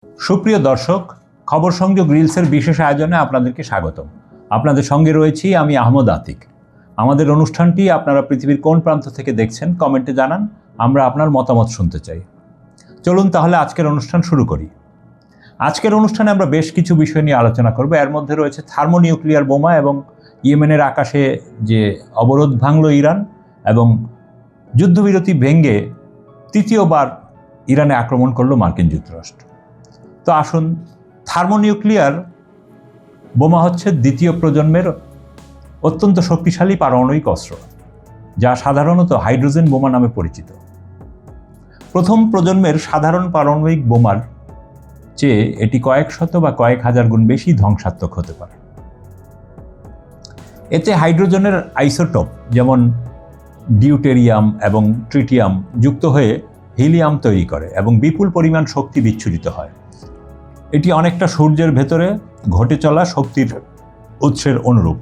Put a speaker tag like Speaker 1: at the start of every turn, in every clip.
Speaker 1: সুপ্রিয় দর্শক, খবর সংযোগ রিলসের বিশেষ আয়োজনে আপনাদেরকে স্বাগতম। আপনাদের সঙ্গে রয়েছি আমি আহমদ আতিক। আমাদের অনুষ্ঠানটি আপনারা পৃথিবীর কোন প্রান্ত থেকে দেখছেন কমেন্টে জানান, আমরা আপনার মতামত শুনতে চাই। চলুন তাহলে আজকের অনুষ্ঠান শুরু করি। আজকের অনুষ্ঠানে আমরা বেশ কিছু বিষয় নিয়ে আলোচনা করব। এর মধ্যে রয়েছে থার্মোনিউক্লিয়ার বোমা এবং ইয়েমেনের আকাশে যে অবরোধ ভাঙল ইরান, এবং যুদ্ধবিরতি ভেঙে তৃতীয়বার ইরানে আক্রমণ করল মার্কিন যুক্তরাষ্ট্র। তো আসুন, থার্মোনিউক্লিয়ার বোমা হচ্ছে দ্বিতীয় প্রজন্মের অত্যন্ত শক্তিশালী পারমাণবিক অস্ত্র, যা সাধারণত হাইড্রোজেন বোমা নামে পরিচিত। প্রথম প্রজন্মের সাধারণ পারমাণবিক বোমার চেয়ে এটি কয়েক শত বা কয়েক হাজার গুণ বেশি ধ্বংসাত্মক হতে পারে। এতে হাইড্রোজেনের আইসোটোপ যেমন ডিউটেরিয়াম এবং ট্রিটিয়াম যুক্ত হয়ে হিলিয়াম তৈরি করে এবং বিপুল পরিমাণ শক্তি বিচ্ছুরিত হয়। এটি অনেকটা সূর্যের ভেতরে ঘটে চলা শক্তির উৎসের অনুরূপ।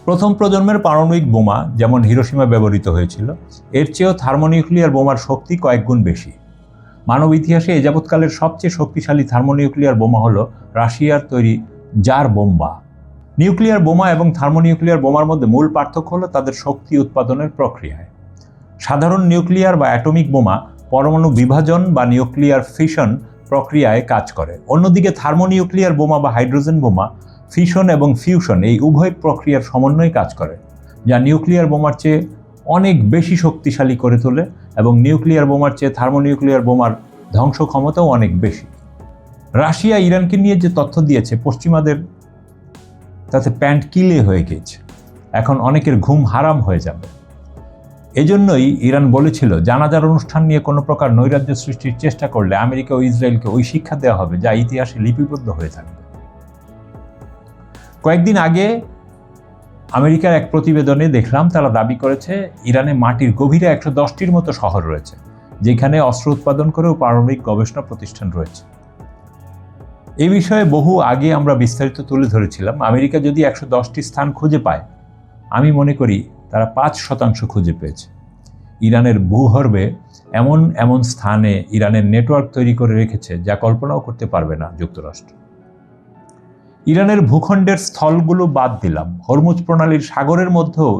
Speaker 1: প্রথম প্রজন্মের পারমাণবিক বোমা যেমন হিরোশিমা ব্যবহৃত হয়েছিল, এর চেয়েও থার্মোনিউক্লিয়ার বোমার শক্তি কয়েক গুণ বেশি। মানব ইতিহাসে এ যাবৎকালের সবচেয়ে শক্তিশালী থার্মোনিউক্লিয়ার বোমা হলো রাশিয়ার তৈরি জার বোম্বা। নিউক্লিয়ার বোমা এবং থার্মোনিউক্লিয়ার বোমার মধ্যে মূল পার্থক্য হলো তাদের শক্তি উৎপাদনের প্রক্রিয়ায়। সাধারণ নিউক্লিয়ার বা অ্যাটমিক বোমা পরমাণু বিভাজন বা নিউক্লিয়ার ফিশন প্রক্রিয়ায় কাজ করে। অন্যদিকে থার্মোনিউক্লিয়ার বোমা বা হাইড্রোজেন বোমা ফিশন এবং ফিউশন এই উভয় প্রক্রিয়ার সমন্বয়ে কাজ করে, যা নিউক্লিয়ার বোমার চেয়ে অনেক বেশি শক্তিশালী করে তোলে এবং নিউক্লিয়ার বোমার চেয়ে থার্মোনিউক্লিয়ার বোমার ধ্বংস ক্ষমতাও অনেক বেশি। রাশিয়া ইরানকে নিয়ে যে তথ্য দিয়েছে, পশ্চিমাদের তাতে প্যান্ট কিলে হয়ে গিয়েছে। এখন অনেকের ঘুম হারাম হয়ে যাবে। এজন্যই ইরান বলেছিল, জানাজার অনুষ্ঠান নিয়ে কোনো প্রকার নৈরাজ্য সৃষ্টির চেষ্টা করলে আমেরিকা ও ইসরায়েলকে ওই শিক্ষা দেওয়া হবে যা ইতিহাসে লিপিবদ্ধ হয়ে থাকবে। কয়েকদিন আগে আমেরিকার এক প্রতিবেদনে দেখলাম, তারা দাবি করেছে ইরানে মাটির গভীরে 110টির মতো শহর রয়েছে, যেখানে অস্ত্র উৎপাদন করেও পারমাণবিক গবেষণা প্রতিষ্ঠান রয়েছে। এই বিষয়ে বহু আগে আমরা বিস্তারিত তুলে ধরেছিলাম। আমেরিকা যদি 110টি স্থান খুঁজে পায়, আমি মনে করি তারা 5% খুঁজে পেয়েছে। ইরানের ভূগর্ভে এমন এমন স্থানে ইরানের নেটওয়ার্ক তৈরি করে রেখেছে যা কল্পনাও করতে পারবে না যুক্তরাষ্ট্র। ইরানের ভূখণ্ডের স্থলগুলো বাদ দিলাম, হরমুজ প্রণালীর সাগরের মধ্যেও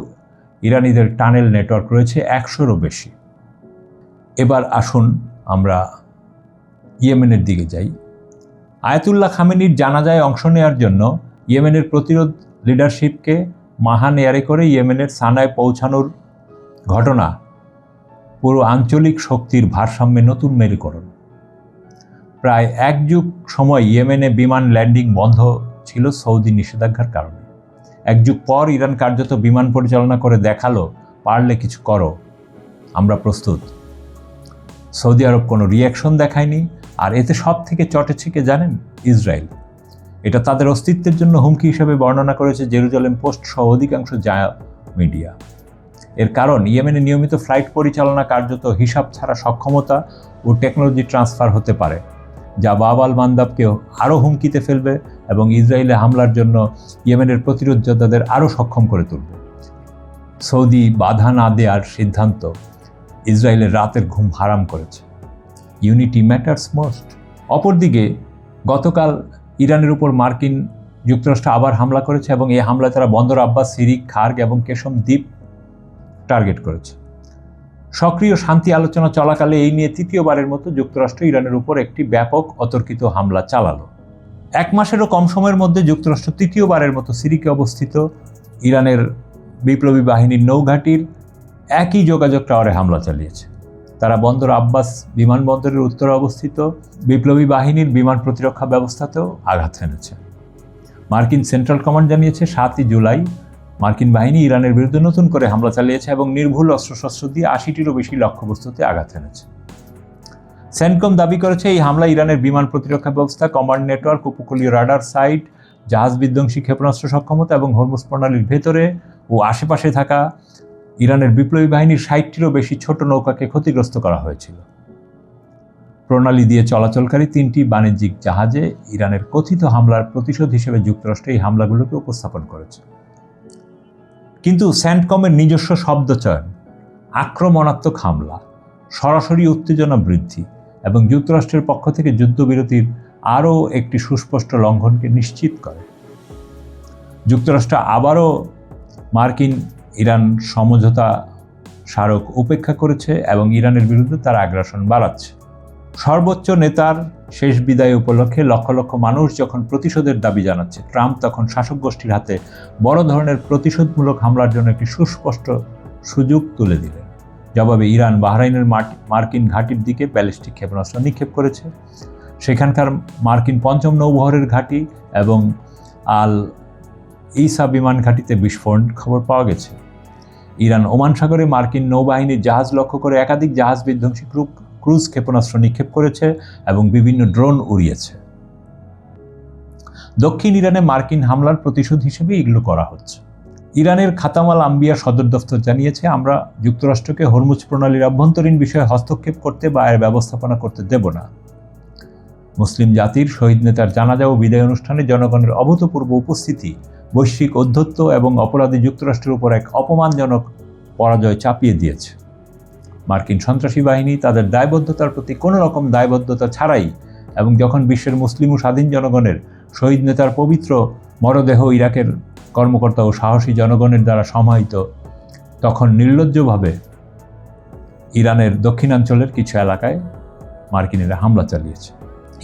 Speaker 1: ইরানিদের টানেল নেটওয়ার্ক রয়েছে 100-রও বেশি। এবার আসুন আমরা ইয়েমেনের দিকে যাই। আয়াতুল্লাহ খামেনির জানাজায় অংশ নেওয়ার জন্য ইয়েমেনের প্রতিরোধ লিডারশিপকে মাহান এয়ারে করে ইয়েমেনের সানায় পৌঁছানোর ঘটনা পুরো আঞ্চলিক শক্তির ভারসাম্যে নতুন মেরুকরণ। প্রায় এক যুগ সময় ইয়েমেনে বিমান ল্যান্ডিং বন্ধ ছিল সৌদি নিষেধাজ্ঞার কারণে। এক যুগ পর ইরান কার্যত বিমান পরিচালনা করে দেখালো, পারলে কিছু করো, আমরা প্রস্তুত। সৌদি আরব কোনো রিয়াকশন দেখায়নি। আর এতে সব থেকে চটেছে কে জানেন? ইসরায়েল। এটা তাদের অস্তিত্বের জন্য হুমকি হিসেবে বর্ণনা করেছে জেরুজালেম পোস্ট সহ অধিকাংশ জায়া মিডিয়া। এর কারণ, ইয়েমেনে নিয়মিত ফ্লাইট পরিচালনা কার্যত হিসাব ছাড়া সক্ষমতা ও টেকনোলজি ট্রান্সফার হতে পারে, যা বাব আল মান্দাবকে আরও হুমকিতে ফেলবে এবং ইসরায়েলে হামলার জন্য ইয়েমেনের প্রতিরোধ যোদ্ধাদের আরও সক্ষম করে তুলবে। সৌদি বাধা না দেওয়ার সিদ্ধান্ত ইসরায়েলের রাতের ঘুম হারাম করেছে। Unity matters most. অপরদিকে গতকাল ইরানের উপর মার্কিন যুক্তরাষ্ট্র আবার হামলা করেছে এবং এই হামলায় তারা বন্দর আব্বাস, সিরিক, খার্গ এবং কেশম দ্বীপ টার্গেট করেছে। সক্রিয় শান্তি আলোচনা চলাকালে এই নিয়ে তৃতীয়বারের মতো যুক্তরাষ্ট্র ইরানের উপর একটি ব্যাপক অতর্কিত হামলা চালালো। এক মাসেরও কম সময়ের মধ্যে যুক্তরাষ্ট্র তৃতীয়বারের মতো সিরিকে অবস্থিত ইরানের বিপ্লবী বাহিনীর নৌঘাটির একই যোগাযোগ টাওয়ারে হামলা চালিয়েছে। তারা বন্দর আব্বাস বিমানবন্দরের উত্তরে অবস্থিত বিপ্লবী বাহিনীর বিমান প্রতিরক্ষা ব্যবস্থাতেও আঘাত হেনেছে। মার্কিন সেন্ট্রাল কমান্ড জানিয়েছে 7ই জুলাই মার্কিন বাহিনী ইরানের বিরুদ্ধে নতুন করে হামলা চালিয়েছে এবং নির্ভুল অস্ত্রশস্ত্র দিয়ে 80টিরও বেশি লক্ষ্যবস্তুতে আঘাত হেনেছে। সেন্টকম দাবি করেছে এই হামলা ইরানের বিমান প্রতিরক্ষা ব্যবস্থা, কমান্ড নেটওয়ার্ক, উপকূলীয় রাডার সাইট, জাহাজ বিধ্বংসী ক্ষেপণাস্ত্র সক্ষমতা এবং হরমুজ প্রণালীর ভেতরে ও আশেপাশে থাকা ইরানের বিপ্লবী বাহিনীর 60টিরও বেশি ছোট নৌকাকে ক্ষতিগ্রস্ত করা হয়েছিল। প্রণালী দিয়ে চলাচলকারী 3টি বাণিজ্যিক জাহাজে ইরানের কথিত হামলার প্রতিশোধ হিসেবে যুক্তরাষ্ট্র এই হামলাগুলোকে উপস্থাপন করেছে। কিন্তু সেন্টকমের নিজস্ব শব্দচয়ন, আক্রমণাত্মক হামলা, সরাসরি উত্তেজনা বৃদ্ধি এবং যুক্তরাষ্ট্রের পক্ষ থেকে যুদ্ধবিরতির আরও একটি সুস্পষ্ট লঙ্ঘনকে নিশ্চিত করে। যুক্তরাষ্ট্র আবারও মার্কিন ইরান সমঝোতা স্মারক উপেক্ষা করেছে এবং ইরানের বিরুদ্ধে তার আগ্রাসন বাড়াচ্ছে। সর্বোচ্চ নেতার শেষ বিদায় উপলক্ষে লক্ষ লক্ষ মানুষ যখন প্রতিশোধের দাবি জানাচ্ছে, ট্রাম্প তখন শাসক গোষ্ঠীর হাতে বড় ধরনের প্রতিশোধমূলক হামলার জন্য একটি সুস্পষ্ট সুযোগ তুলে দিলেন। জবাবে ইরান বাহরাইনের মার্কিন ঘাঁটির দিকে ব্যালিস্টিক ক্ষেপণাস্ত্র নিক্ষেপ করেছে। সেখানকার মার্কিন পঞ্চম নৌবহরের ঘাঁটি এবং আল ইসা বিমান ঘাঁটিতে বিস্ফোরণ খবর পাওয়া গেছে। ইরান ওমান সাগরে মার্কিন নৌবাহিনীর জাহাজ লক্ষ্য করে একাধিক জাহাজ বিধ্বংসী ক্রুজ ক্ষেপণাস্ত্র নিক্ষেপ করেছে এবং বিভিন্ন ড্রোন উড়িয়েছে। দক্ষিণ ইরানে মার্কিন হামলার প্রতিশোধ হিসেবে এগুলো করা হচ্ছে। ইরানের খাতাম আল আম্বিয়া সদর দফতর জানিয়েছে, আমরা যুক্তরাষ্ট্রকে হরমুজ প্রণালীর অভ্যন্তরীণ বিষয়ে হস্তক্ষেপ করতে বা এর ব্যবস্থাপনা করতে দেব না। মুসলিম জাতির শহীদ নেতার জানাজা ও বিদায় অনুষ্ঠানে জনগণের অভূতপূর্ব উপস্থিতি বৈশ্বিক অধ্যত্ব এবং অপরাধী যুক্তরাষ্ট্রের উপর এক অপমানজনক পরাজয় চাপিয়ে দিয়েছে। মার্কিন সন্ত্রাসী বাহিনী তাদের দায়বদ্ধতার প্রতি কোনো রকম দায়বদ্ধতা ছাড়াই এবং যখন বিশ্বের মুসলিম ও স্বাধীন জনগণের শহীদ নেতার পবিত্র মরদেহ ইরাকের কর্মকর্তা ও সাহসী জনগণের দ্বারা সমাহিত, তখন নির্লজ্জভাবে ইরানের দক্ষিণাঞ্চলের কিছু এলাকায় মার্কিনেরা হামলা চালিয়েছে।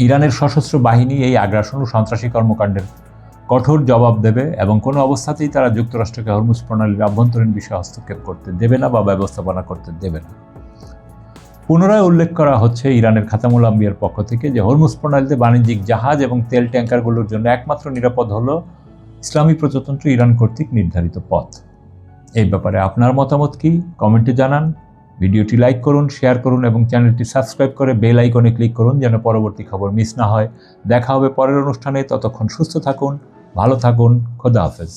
Speaker 1: ইরানের সশস্ত্র বাহিনী এই আগ্রাসন ও সন্ত্রাসী কর্মকাণ্ডের কঠোর জবাব দেবে এবং কোনো অবস্থাতেই তারা যুক্তরাষ্ট্রকে হরমুজ প্রণালীর আভ্যন্তরীণ বিষয়ে হস্তক্ষেপ করতে দেবে না বা ব্যবস্থাপনা করতে দেবে না। পুনরায় উল্লেখ করা হচ্ছে ইরানের খাতামুল আম্বিয়ার পক্ষ থেকে যে হরমুজ প্রণালীতে বাণিজ্যিক জাহাজ এবং তেল ট্যাঙ্কারগুলোর জন্য একমাত্র নিরাপদ হলো ইসলামী প্রজাতন্ত্র ইরান কর্তৃক নির্ধারিত পথ। এই ব্যাপারে আপনার মতামত কি? কমেন্টে জানান। ভিডিওটি লাইক করুন, শেয়ার করুন এবং চ্যানেলটি সাবস্ক্রাইব করে বেল আইকনে ক্লিক করুন যেন পরবর্তী খবর মিস না হয়। দেখা হবে পরের অনুষ্ঠানে। ততক্ষণ সুস্থ থাকুন, ভালো থাকুন। খোদা হাফেজ।